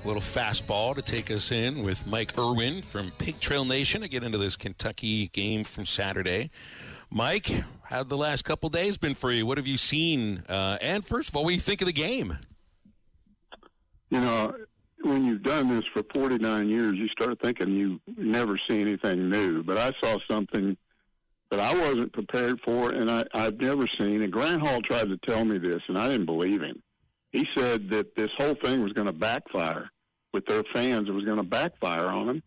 little fastball to take us in with Mike Irwin from Pig Trail Nation to get into this Kentucky game from Saturday. Mike, how have the last couple days been for you? What have you seen? And first of all, what do you think of the game? You know, when you've done this for 49 years, you start thinking you never see anything new. But I saw something that I wasn't prepared for, and I've never seen. And Grant Hall tried to tell me this, and I didn't believe him. He said that this whole thing was going to backfire with their fans. It was going to backfire on them.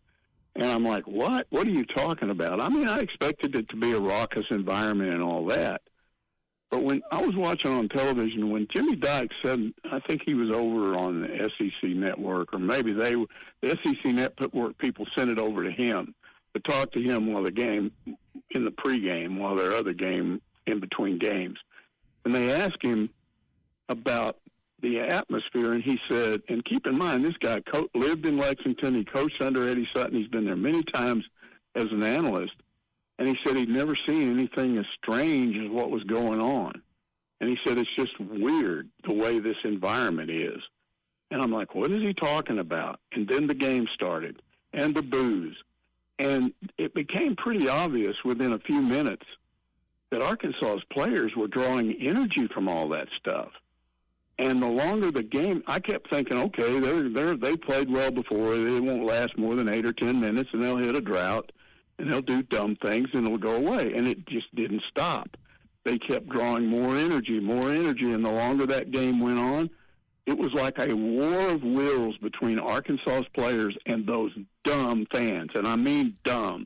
And I'm like, what? What are you talking about? I mean, I expected it to be a raucous environment and all that. But when I was watching on television, when Jimmy Dykes said, I think he was over on the SEC network, or maybe the SEC network people sent it over to him to talk to him while the game, in the pregame, while their other game in between games. And they asked him about the atmosphere, and he said, and keep in mind, this guy lived in Lexington. He coached under Eddie Sutton. He's been there many times as an analyst. And he said he'd never seen anything as strange as what was going on. And he said it's just weird the way this environment is. And I'm like, what is he talking about? And then the game started, and the boos. And it became pretty obvious within a few minutes that Arkansas's players were drawing energy from all that stuff. And the longer the game, I kept thinking, okay, they played well before. It won't last more than 8 or 10 minutes, and they'll hit a drought, and they'll do dumb things, and it'll go away. And it just didn't stop. They kept drawing more energy, and the longer that game went on, it was like a war of wills between Arkansas's players and those dumb fans. And I mean dumb,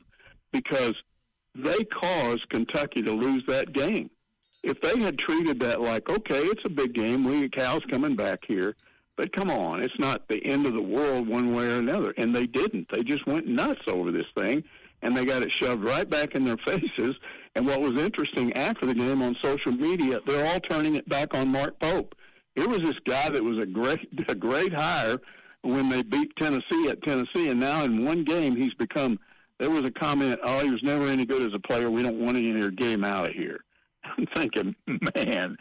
because they caused Kentucky to lose that game. If they had treated that like, okay, it's a big game, Cal's coming back here, but come on, it's not the end of the world one way or another. And they didn't. They just went nuts over this thing, and they got it shoved right back in their faces. And what was interesting after the game on social media, they're all turning it back on Mark Pope. Here was this guy that was a great hire when they beat Tennessee at Tennessee, and now in one game he's become, there was a comment, oh, he was never any good as a player, we don't want him in here, get him out of here. I'm thinking, man,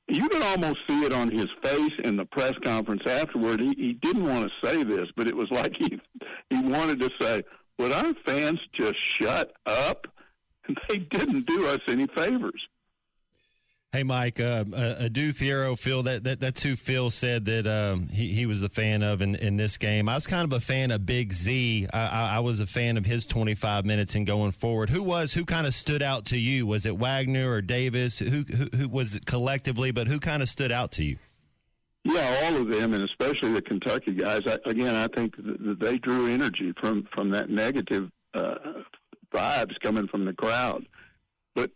you could almost see it on his face in the press conference afterward. He didn't want to say this, but it was like he wanted to say, would our fans just shut up? And they didn't do us any favors. Hey, Mike, Adu Thiero, Phil, that's who Phil said that he was the fan of in this game. I was kind of a fan of Big Z. I was a fan of his 25 minutes and going forward. Who kind of stood out to you? Was it Wagner or Davis? Who was it collectively, but who kind of stood out to you? Yeah, all of them, and especially the Kentucky guys. I think that they drew energy from that negative vibes coming from the crowd. But,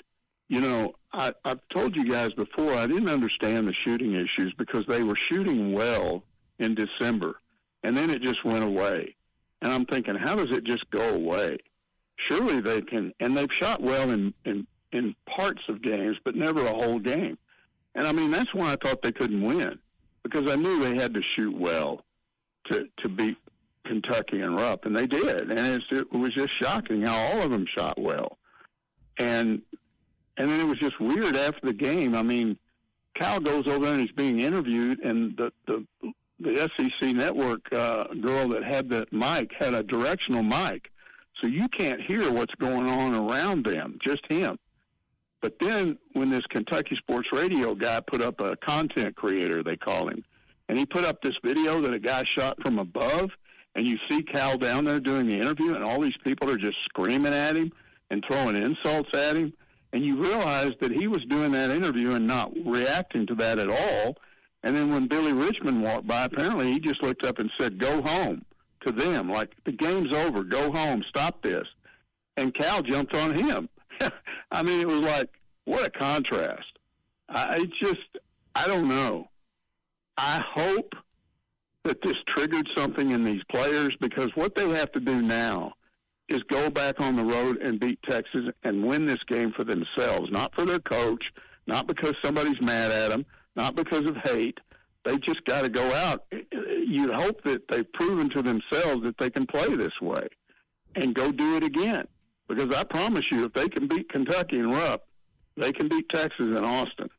you know, I've told you guys before, I didn't understand the shooting issues because they were shooting well in December, and then it just went away. And I'm thinking, how does it just go away? Surely they can, and they've shot well in parts of games, but never a whole game. And, I mean, that's why I thought they couldn't win, because I knew they had to shoot well to beat Kentucky and Rupp, and they did. And it was just shocking how all of them shot well. And then it was just weird after the game. I mean, Cal goes over there and he's being interviewed, and the SEC network girl that had the mic had a directional mic, so you can't hear what's going on around them, just him. But then when this Kentucky Sports Radio guy put up, a content creator, they call him, and he put up this video that a guy shot from above, and you see Cal down there doing the interview, and all these people are just screaming at him and throwing insults at him. And you realize that he was doing that interview and not reacting to that at all. And then when Billy Richmond walked by, apparently he just looked up and said, go home to them. Like, the game's over. Go home. Stop this. And Cal jumped on him. I mean, it was like, what a contrast. I don't know. I hope that this triggered something in these players, because what they have to do now is go back on the road and beat Texas and win this game for themselves, not for their coach, not because somebody's mad at them, not because of hate. They just got to go out. You hope that they've proven to themselves that they can play this way and go do it again. Because I promise you, if they can beat Kentucky and Rupp, they can beat Texas and Austin.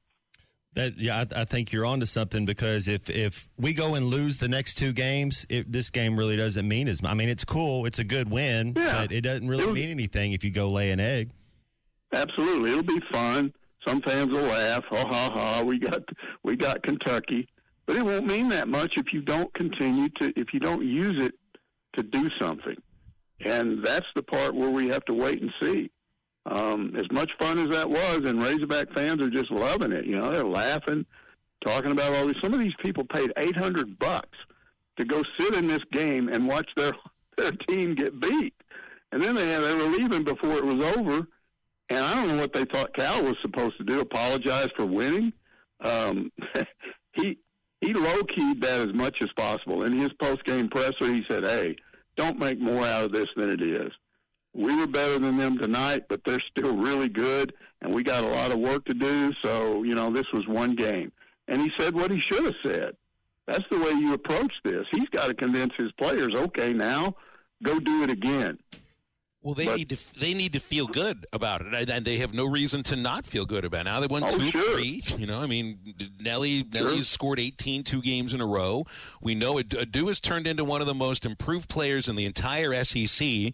I think you're onto something, because if we go and lose the next two games, this game really doesn't mean as much. I mean, it's cool, it's a good win, but it doesn't really mean anything if you go lay an egg. Absolutely, it'll be fun. Some fans will laugh, ha ha ha. We got Kentucky, but it won't mean that much if you don't if you don't use it to do something, and that's the part where we have to wait and see. As much fun as that was, and Razorback fans are just loving it. You know, they're laughing, talking about all these. Some of these people paid $800 to go sit in this game and watch their team get beat, and then they were leaving before it was over. And I don't know what they thought Cal was supposed to do, apologize for winning. He low-keyed that as much as possible. In his post-game presser, he said, hey, don't make more out of this than it is. We were better than them tonight, but they're still really good, and we got a lot of work to do. So, you know, this was one game. And he said what he should have said. That's the way you approach this. He's got to convince his players, okay, now go do it again. Well, they need to feel good about it, and they have no reason to not feel good about it. Now they won 2-3. You know, I mean, Nelly's scored 18 2 games in a row. We know Adu has turned into one of the most improved players in the entire SEC. You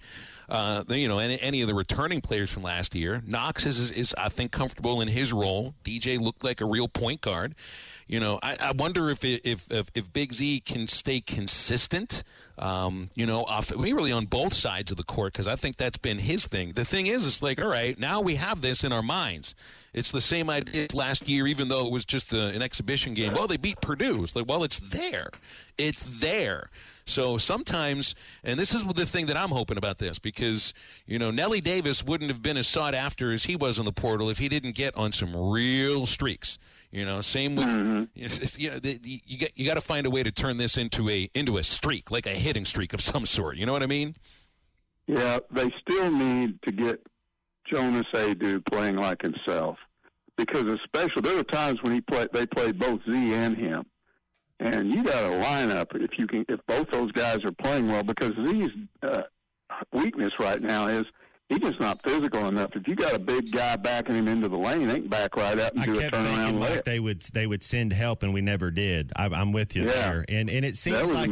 know, any of the returning players from last year. Knox is I think comfortable in his role. DJ looked like a real point guard. You know, I wonder if Big Z can stay consistent, you know, really on both sides of the court, because I think that's been his thing. The thing is, it's like, all right, now we have this in our minds. It's the same idea last year, even though it was just an exhibition game. Well, they beat Purdue. It's like, well, it's there. It's there. So sometimes, and this is the thing that I'm hoping about this, because, you know, Nelly Davis wouldn't have been as sought after as he was in the portal if he didn't get on some real streaks. You know, same with you know, you got to find a way to turn this into a streak, like a hitting streak of some sort. You know what I mean? Yeah, they still need to get Jonas Adu playing like himself, because especially there were times when they played both Z and him, and you got a lineup if both those guys are playing well, because Z's weakness right now is he's just not physical enough. If you got a big guy backing him into the lane, they can back right up and do a turnaround layup. Like they would send help, and we never did. I'm with you there. And it seems like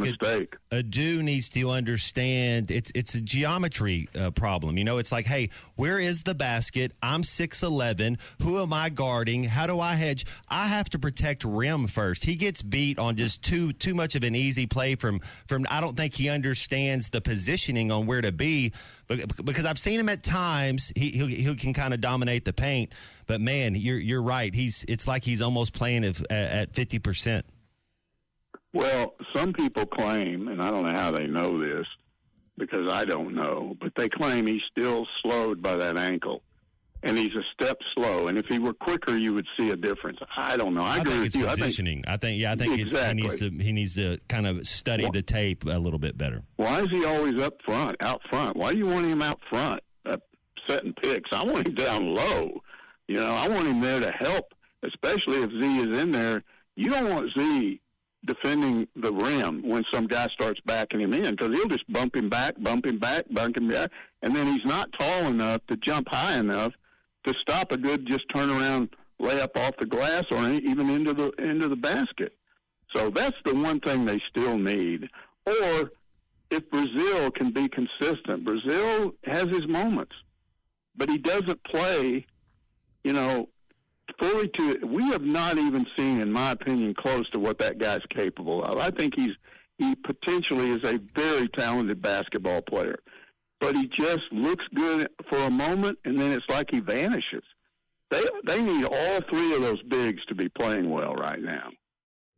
Adu needs to understand it's a geometry problem. You know, it's like, hey, where is the basket? I'm 6'11". Who am I guarding? How do I hedge? I have to protect rim first. He gets beat on just too much of an easy play from. I don't think he understands the positioning on where to be, because I've seen him at times. He can kind of dominate the paint, but man, you're right. It's like he's almost playing at 50%. Well, some people claim, and I don't know how they know this, because I don't know, but they claim he's still slowed by that ankle, and he's a step slow. And if he were quicker, you would see a difference. I don't know. I agree with you. Positioning. I think exactly. He needs to kind of study the tape a little bit better. Why is he always out front? Why do you want him out front, setting picks? I want him down low. You know, I want him there to help, especially if Z is in there. You don't want Z defending the rim when some guy starts backing him in, because he'll just bump him back, and then he's not tall enough to jump high enough to stop a good just turnaround layup off the glass or even into the basket. So that's the one thing they still need. Or if Brazil can be consistent, Brazil has his moments, but he doesn't play, you know, fully to it. We have not even seen, in my opinion, close to what that guy's capable of. I think he potentially is a very talented basketball player, but he just looks good for a moment, and then it's like he vanishes. They need all three of those bigs to be playing well right now.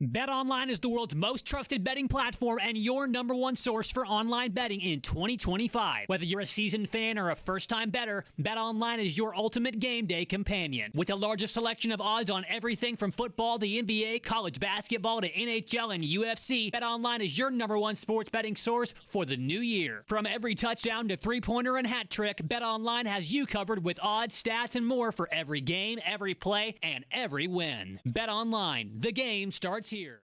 BetOnline is the world's most trusted betting platform and your number one source for online betting in 2025. Whether you're a seasoned fan or a first-time bettor, BetOnline is your ultimate game day companion. With the largest selection of odds on everything from football to NBA, college basketball to NHL and UFC, BetOnline is your number one sports betting source for the new year. From every touchdown to three-pointer and hat trick, BetOnline has you covered with odds, stats, and more for every game, every play, and every win. BetOnline, the game starts here.